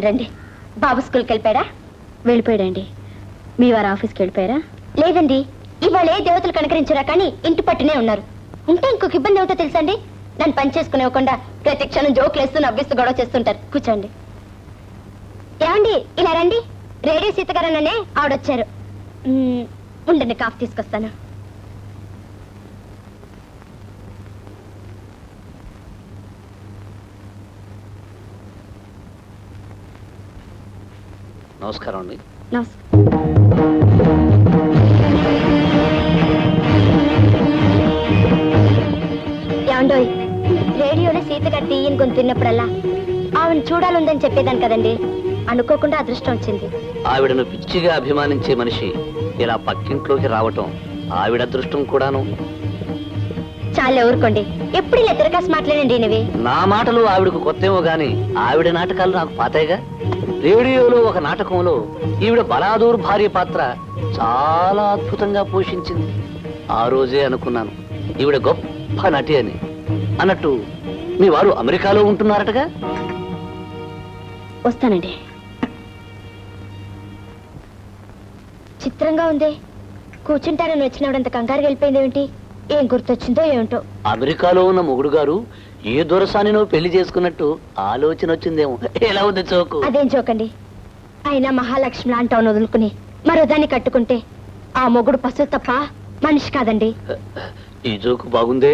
రండి. బాబు స్కూల్కి వెళ్ళిపోయారా? వెళ్ళిపోయాడండి. మీ వారు ఆఫీస్కి వెళ్ళిపోయారా? లేదండి, ఇవాళ ఏ దేవతలు కనకరించారా కానీ ఇంటి పట్టునే ఉన్నారు. ఉంటే ఇంకొక ఇబ్బంది ఏమిటో తెలుసండి, నన్ను పని చేసుకునేవ్వకుండా ప్రతి క్షణం జోకులు వేస్తూ నవ్విస్తూ గొడవ చేస్తుంటారు. కూర్చోండి. ఏమండి ఇలా రండి. రేడియో సీతగారననే ఆవిడొచ్చారు. ఉండండి, కాఫీ తీసుకొస్తాను. నమస్కారం అండి. ఏమండోయ్, రేడియోలో సీతగారు తీయని గొంతున్నప్పుడల్లా ఆవిడని చూడాలందని చెప్పేదాన్ని కదండి. అనుకోకుండా అదృష్టం వచ్చింది. ఆవిడను పిచ్చిగా అభిమానించే మనిషి ఇలా పక్కింట్లోకి రావటం ఆవిడ అదృష్టం కూడాను. చాలా ఊరుకోండి, ఎప్పుడు ఇలా తిరగాసి మాట్లాడండి. ఇవి నా మాటలు ఆవిడకు కొత్తేమో గాని ఆవిడ నాటకాలు నాకు పాతాయిగా. రేడియోలో ఒక నాటకంలో ఈవిడ బలాదూర్ భార్య పాత్ర చాలా అద్భుతంగా పోషించింది. ఆ రోజే అనుకున్నాను ఈవిడ గొప్ప నటి అని. అన్నట్టు మీ వారు అమెరికాలో ఉంటున్నారటగా? వస్తానండి. చిత్రంగా ఉంది. కూర్చుంటారని వచ్చినవాడంత కంగారు వెళ్ళిపోయింది ఏమిటి? ఏం గుర్తొచ్చిందో ఏమిటో. అమెరికాలో ఉన్న మొగుడు గారు ఏ దొరసానినో పెళ్లి చేసుకున్నట్టు ఆలోచన వచ్చిందేమో. ఎలా ఉంది చోకు? అదేం చోకండి. అయినా మహాలక్ష్మి లాంటి వదులుకుని మరో దాన్ని కట్టుకుంటే ఆ మొగుడు పశువు తప్ప మనిషి కాదండి. ఈ జోకు బాగుందే.